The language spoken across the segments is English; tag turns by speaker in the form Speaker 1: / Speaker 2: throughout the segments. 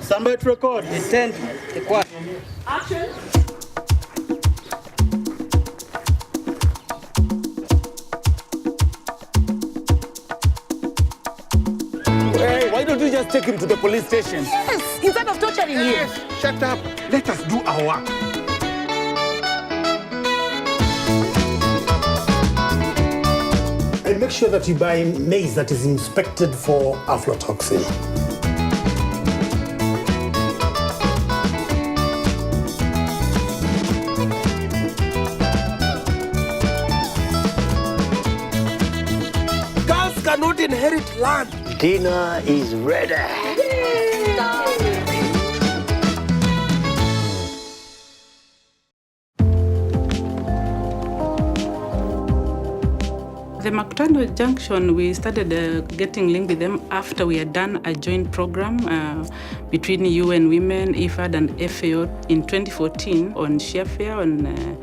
Speaker 1: Stand by to record.
Speaker 2: Intend. Take one.
Speaker 3: Action.
Speaker 1: Hey, why don't you just take him to the police station?
Speaker 3: Yes, instead of torturing him.
Speaker 4: Yes, shut up. Let us do our work.
Speaker 5: And make sure that you buy maize that is inspected for aflatoxin.
Speaker 4: Girls cannot inherit land.
Speaker 2: Dinner is ready.
Speaker 6: The MAKUTANO Junction, we started getting linked with them after we had done a joint program between UN Women, IFAD and FAO in 2014 on ShareFair, on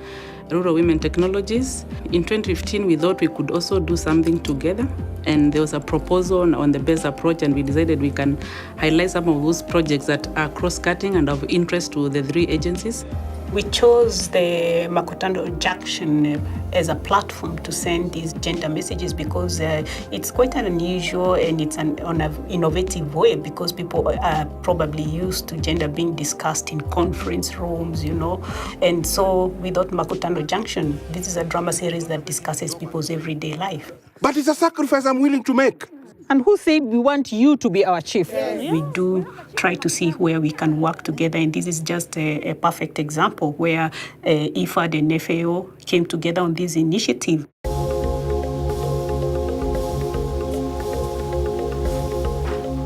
Speaker 6: rural women technologies. In 2015, we thought we could also do something together. And there was a proposal on the best approach, and we decided we can highlight some of those projects that are cross-cutting and of interest to the three agencies.
Speaker 7: We chose the MAKUTANO Junction as a platform to send these gender messages because it's quite an unusual and it's on an innovative way because people are probably used to gender being discussed in conference rooms, you know. And so we thought MAKUTANO Junction, this is a drama series that discusses people's everyday life.
Speaker 4: But it's a sacrifice I'm willing to make.
Speaker 3: And who said we want you to be our chief?
Speaker 7: We do try to see where we can work together, and this is just a perfect example where IFAD and FAO came together on this initiative.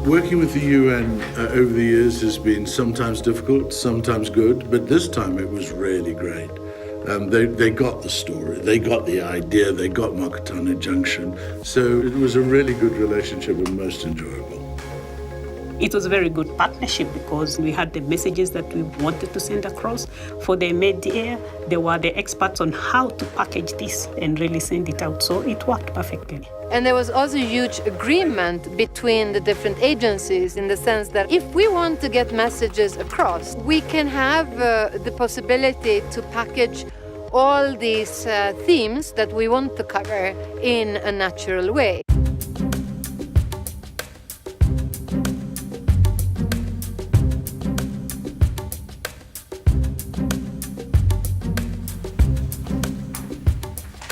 Speaker 8: Working with the UN over the years has been sometimes difficult, sometimes good, but this time it was really great. They got the story, they got the idea, they got MAKUTANO Junction. So it was a really good relationship and most enjoyable.
Speaker 7: It was a very good partnership because we had the messages that we wanted to send across. For the media, they were the experts on how to package this and really send it out. So it worked perfectly.
Speaker 9: And there was also huge agreement between the different agencies in the sense that if we want to get messages across, we can have the possibility to package all these themes that we want to cover in a natural way.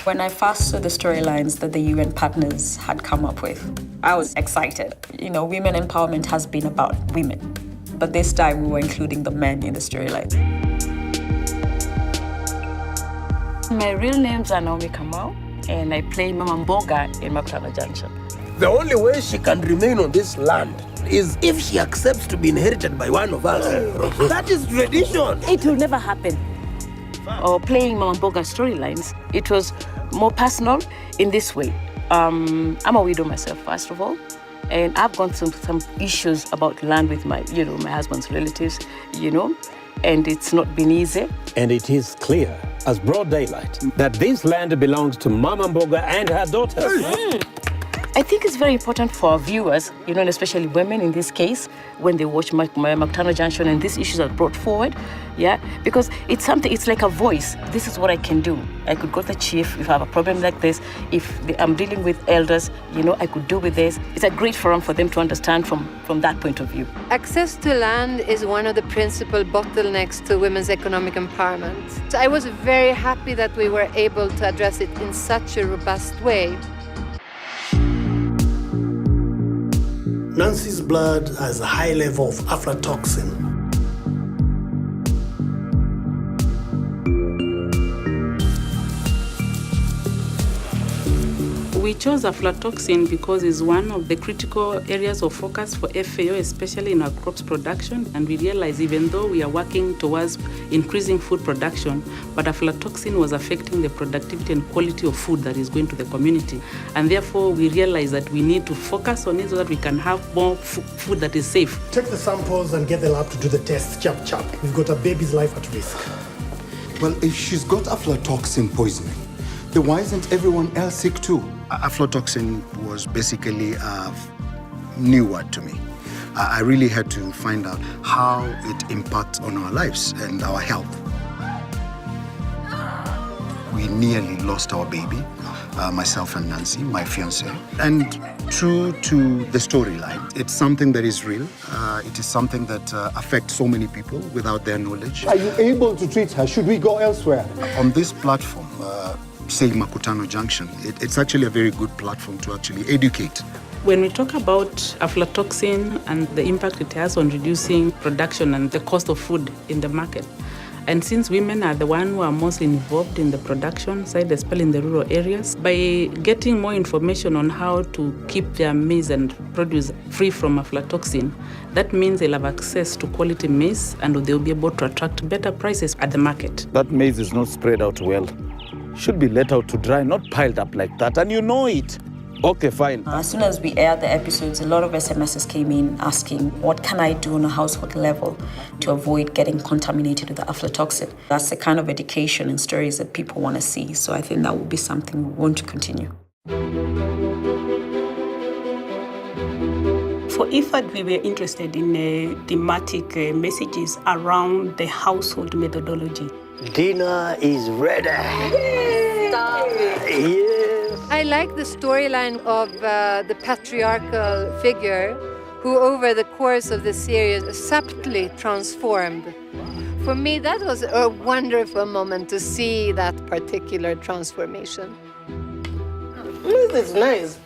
Speaker 10: When I first saw the storylines that the UN partners had come up with, I was excited. You know, women empowerment has been about women, but this time we were including the men in the storylines.
Speaker 11: My real name's Naomi Kamau, and I play Mama Mboga in MAKUTANO Junction.
Speaker 4: The only way she can remain on this land is if she accepts to be inherited by one of us. That is tradition.
Speaker 11: It will never happen. Or playing Mama Mboga storylines, it was more personal in this way. I'm a widow myself, first of all, and I've gone through some issues about land with my husband's relatives, and it's not been easy.
Speaker 12: And it is clear as broad daylight that this land belongs to Mama Mboga and her daughters.
Speaker 11: I think it's very important for our viewers, and especially women in this case, when they watch MAKUTANO Junction and these issues are brought forward, because it's like a voice. This is what I can do. I could go to the chief if I have a problem like this. If I'm dealing with elders, I could do with this. It's a great forum for them to understand from that point of view.
Speaker 9: Access to land is one of the principal bottlenecks to women's economic empowerment. So I was very happy that we were able to address it in such a robust way.
Speaker 5: Nancy's blood has a high level of aflatoxin.
Speaker 6: We chose aflatoxin because it's one of the critical areas of focus for FAO, especially in our crops production. And we realized even though we are working towards increasing food production, but aflatoxin was affecting the productivity and quality of food that is going to the community. And therefore, we realized that we need to focus on it so that we can have more food that is safe.
Speaker 5: Take the samples and get the lab to do the test, chap. We've got a baby's life at risk.
Speaker 13: Well, if she's got aflatoxin poisoning, then why isn't everyone else sick too?
Speaker 14: Aflatoxin was basically a new word to me.
Speaker 13: I really had to find out how it impacts on our lives and our health. We nearly lost our baby, myself and Nancy, my fiancée. And true to the storyline, it's something that is real. It is something that affects so many people without their knowledge.
Speaker 1: Are you able to treat her? Should we go elsewhere?
Speaker 13: On this platform, say MAKUTANO Junction, it's actually a very good platform to actually educate.
Speaker 6: When we talk about aflatoxin and the impact it has on reducing production and the cost of food in the market, and since women are the ones who are most involved in the production side, especially in the rural areas, by getting more information on how to keep their maize and produce free from aflatoxin, that means they'll have access to quality maize and they'll be able to attract better prices at the market.
Speaker 1: That maize is not spread out well. Should be let out to dry, not piled up like that, and you know it. Okay, fine.
Speaker 10: As soon as we aired the episodes, a lot of SMSs came in asking, what can I do on a household level to avoid getting contaminated with the aflatoxin? That's the kind of education and stories that people want to see. So I think that will be something we want to continue.
Speaker 7: For IFAD, we were interested in thematic messages around the household methodology.
Speaker 2: Dinner is ready.
Speaker 9: Stop it. I like the storyline of the patriarchal figure who, over the course of the series, subtly transformed. For me, that was a wonderful moment to see that particular transformation.
Speaker 2: This is nice.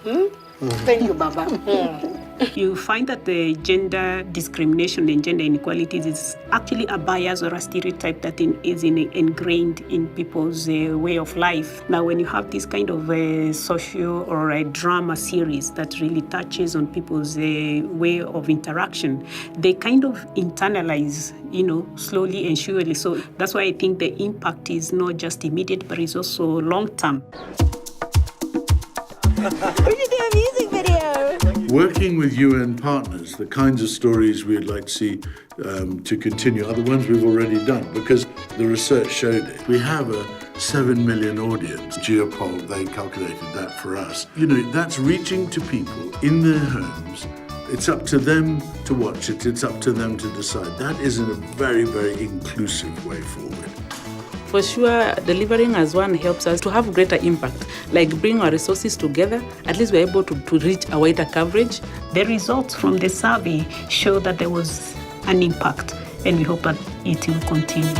Speaker 2: Thank you, Baba.
Speaker 7: You find that the gender discrimination and gender inequalities is actually a bias or a stereotype that is ingrained in people's way of life. Now, when you have this kind of social or a drama series that really touches on people's way of interaction, they kind of internalize, slowly and surely. So that's why I think the impact is not just immediate, but it's also long-term.
Speaker 3: We should do a music video.
Speaker 8: Working with UN partners, the kinds of stories we'd like to see to continue are the ones we've already done, because the research showed it. We have a 7 million audience. Geopol, they calculated that for us. That's reaching to people in their homes. It's up to them to watch it. It's up to them to decide. That is a very, very inclusive way forward.
Speaker 6: For sure, delivering as one helps us to have greater impact, like bring our resources together. At least we're able to reach a wider coverage.
Speaker 7: The results from the survey show that there was an impact, and we hope that it will continue.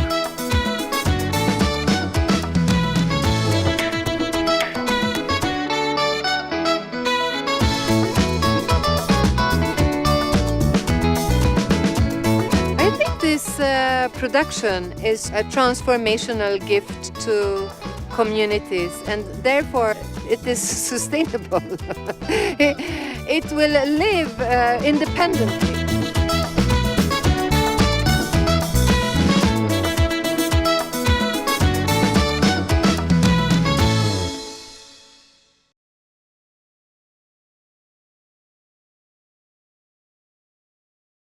Speaker 9: Production is a transformational gift to communities, and therefore it is sustainable. It will live independently.